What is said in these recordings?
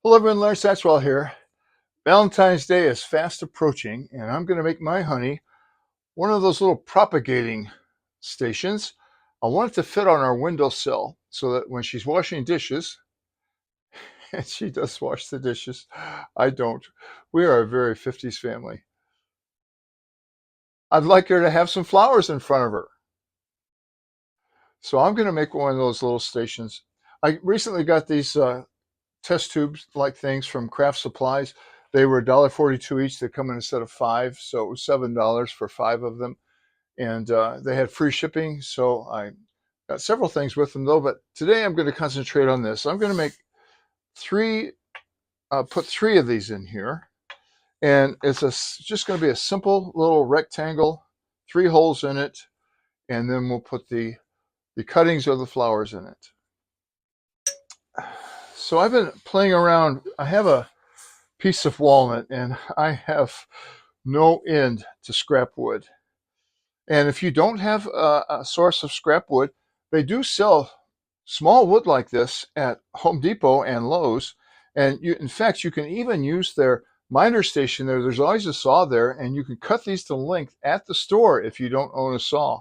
Hello everyone, Larry Satchwell here. Valentine's Day is fast approaching, and I'm going to make my honey one of those little propagating stations. I want it to fit on our windowsill so that when she's washing dishes, and she does wash the dishes, I don't. We are a very 50s family. I'd like her to have some flowers in front of her. So I'm going to make one of those little stations. I recently got these test tubes like things from Craft Supplies. They were $1.42 each. They come in a set of five, so it was $7 for five of them. And they had free shipping, so I got several things with them though. But today I'm going to concentrate on this. I'm going to make three, put three of these in here, and just going to be a simple little rectangle, three holes in it, and then we'll put the cuttings of the flowers in it. So I've been playing around. I have a piece of walnut, and I have no end to scrap wood. And if you don't have a source of scrap wood, they do sell small wood like this at Home Depot and Lowe's. And in fact, you can even use their miter station there. There's always a saw there, and you can cut these to length at the store if you don't own a saw.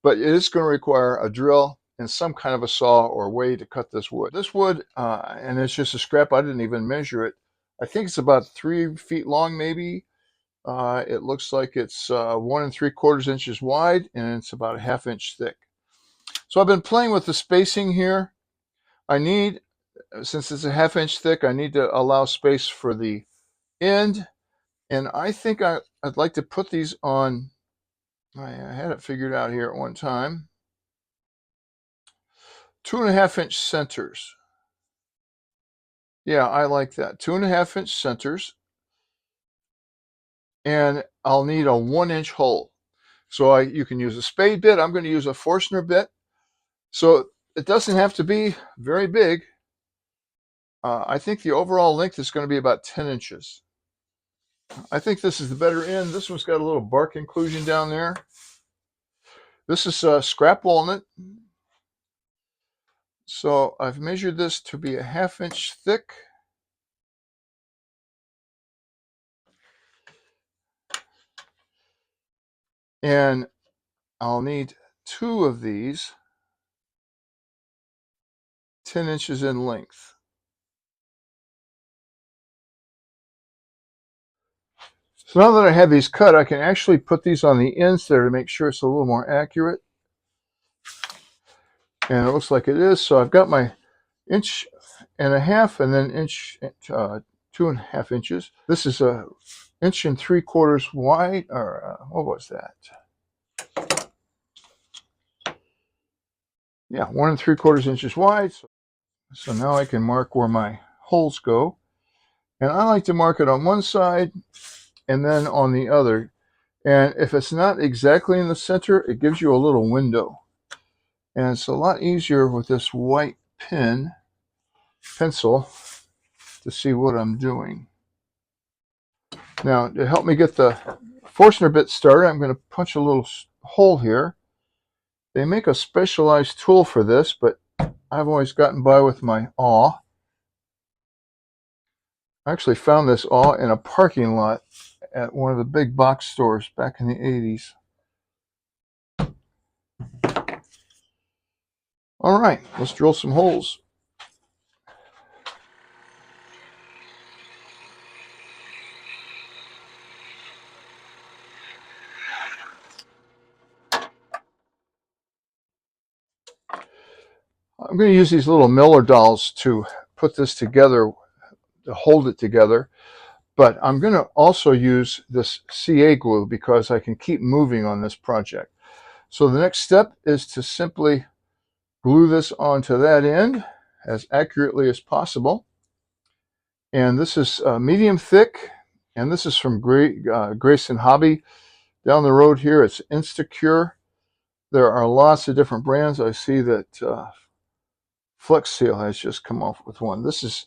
But it is going to require a drill and some kind of a saw or way to cut this wood. This wood, and it's just a scrap, I didn't even measure it. I think it's about 3 feet long, maybe. It looks like it's 1 3/4 inches wide, and it's about a 1/2 inch thick. So I've been playing with the spacing here. I need, since it's a 1/2 inch thick, I need to allow space for the end. And I think I'd like to put these on, I had it figured out here at one time, 2.5 inch centers. Yeah, I like that. 2.5 inch centers. And I'll need a 1 inch hole. So you can use a spade bit. I'm going to use a Forstner bit. So it doesn't have to be very big. I think the overall length is going to be about 10 inches. I think this is the better end. This one's got a little bark inclusion down there. This is scrap walnut. So I've measured this to be a 1/2 inch thick. And I'll need two of these 10 inches in length. So now that I have these cut, I can actually put these on the ends there to make sure it's a little more accurate. And it looks like it is. So I've got my 1.5 inches and then 2.5 inches. This is a 1 3/4 inches wide, or what was that? Yeah, 1 3/4 inches wide. So now I can mark where my holes go. And I like to mark it on one side and then on the other. And if it's not exactly in the center, it gives you a little window. And it's a lot easier with this white pencil to see what I'm doing. Now, to help me get the Forstner bit started, I'm going to punch a little hole here. They make a specialized tool for this, but I've always gotten by with my awl. I actually found this awl in a parking lot at one of the big box stores back in the 80s. All right, let's drill some holes. I'm going to use these little Miller dolls to put this together, to hold it together. But I'm going to also use this CA glue because I can keep moving on this project. So the next step is to simply glue this onto that end as accurately as possible. And this is medium thick, and this is from Grayson Hobby. Down the road here, it's Instacure. There are lots of different brands. I see that Flex Seal has just come off with one. This is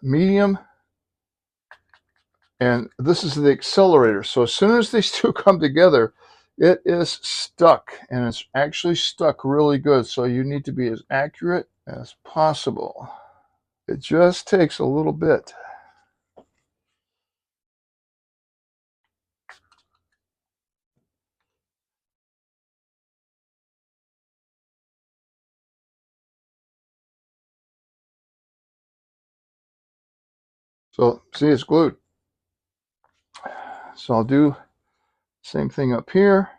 medium, and this is the accelerator. So as soon as these two come together, it is stuck, and it's actually stuck really good. So you need to be as accurate as possible. It just takes a little bit. So see, it's glued. So I'll do the same thing up here.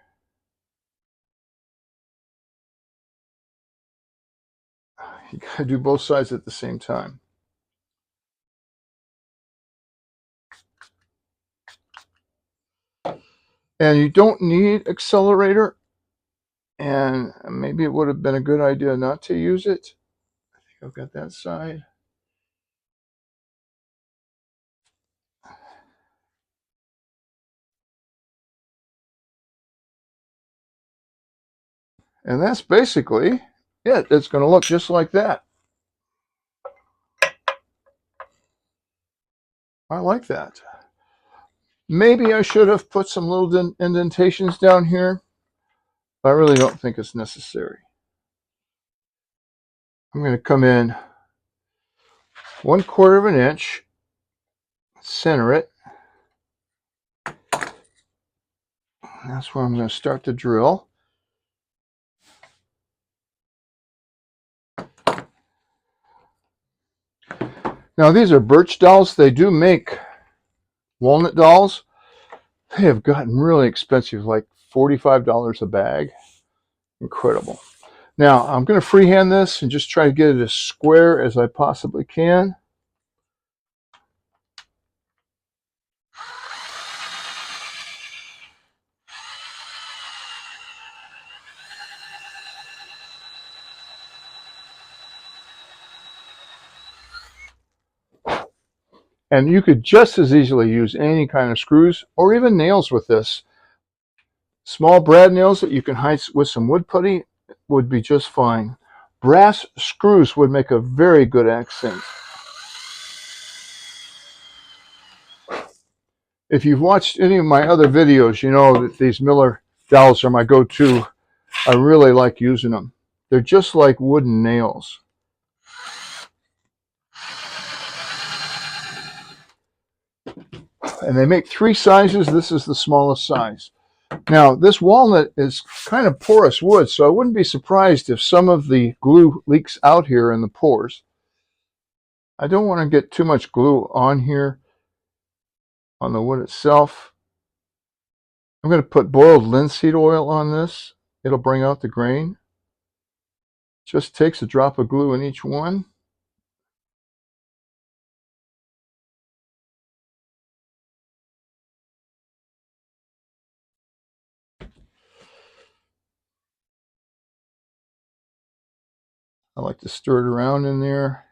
You gotta do both sides at the same time. And you don't need accelerator, and maybe it would have been a good idea not to use it. I think I've got that side. And that's basically it. It's going to look just like that. I like that. Maybe I should have put some little indentations down here. But I really don't think it's necessary. I'm going to come in 1/4 of an inch, center it. That's where I'm going to start to drill. Now these are birch dowels. They do make walnut dowels. They have gotten really expensive, like $45 a bag. Incredible. Now I'm going to freehand this and just try to get it as square as I possibly can. And you could just as easily use any kind of screws or even nails with this. Small brad nails that you can hide with some wood putty would be just fine. Brass screws would make a very good accent. If you've watched any of my other videos, you know that these Miller dowels are my go-to. I really like using them. They're just like wooden nails. And they make 3 sizes. This is the smallest size. Now, this walnut is kind of porous wood, so I wouldn't be surprised if some of the glue leaks out here in the pores. I don't want to get too much glue on here on the wood itself. I'm going to put boiled linseed oil on this. It'll bring out the grain. Just takes a drop of glue in each one. I like to stir it around in there.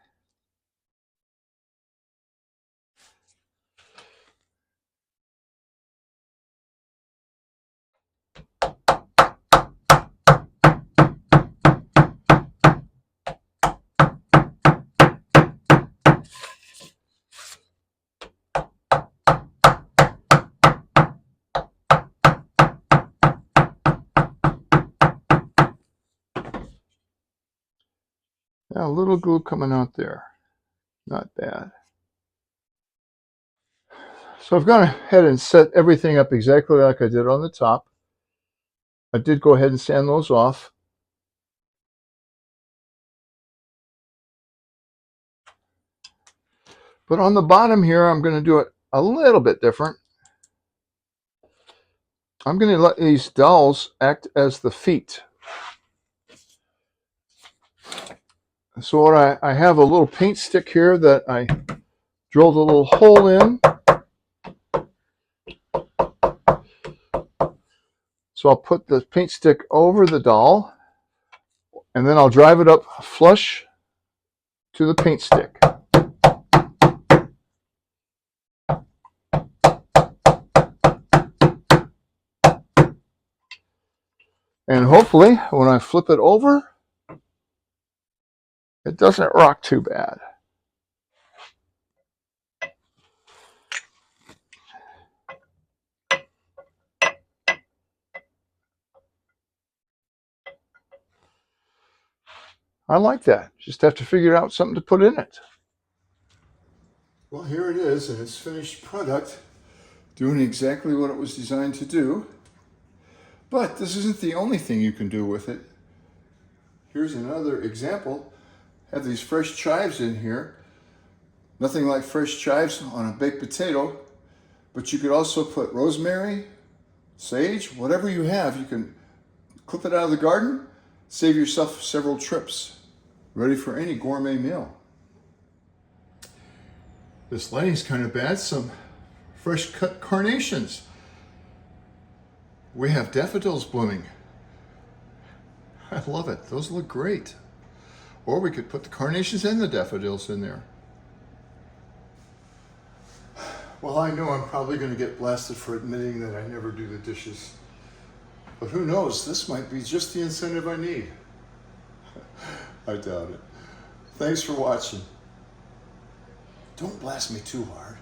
Now, a little glue coming out there. Not bad. So I've gone ahead and set everything up exactly like I did on the top. I did go ahead and sand those off. But on the bottom here, I'm going to do it a little bit different. I'm going to let these dowels act as the feet. So what I have a little paint stick here that I drilled a little hole in. So I'll put the paint stick over the dowel, and then I'll drive it up flush to the paint stick. And hopefully, when I flip it over, it doesn't rock too bad. I like that. Just have to figure out something to put in it. Well, here it is in its finished product, doing exactly what it was designed to do. But this isn't the only thing you can do with it. Here's another example. Have these fresh chives in here. Nothing like fresh chives on a baked potato, but you could also put rosemary, sage, whatever you have. You can clip it out of the garden, save yourself several trips. Ready for any gourmet meal. This lighting's kind of bad. Some fresh cut carnations. We have daffodils blooming. I love it. Those look great. Or we could put the carnations and the daffodils in there. Well, I know I'm probably going to get blasted for admitting that I never do the dishes. But who knows? This might be just the incentive I need. I doubt it. Thanks for watching. Don't blast me too hard.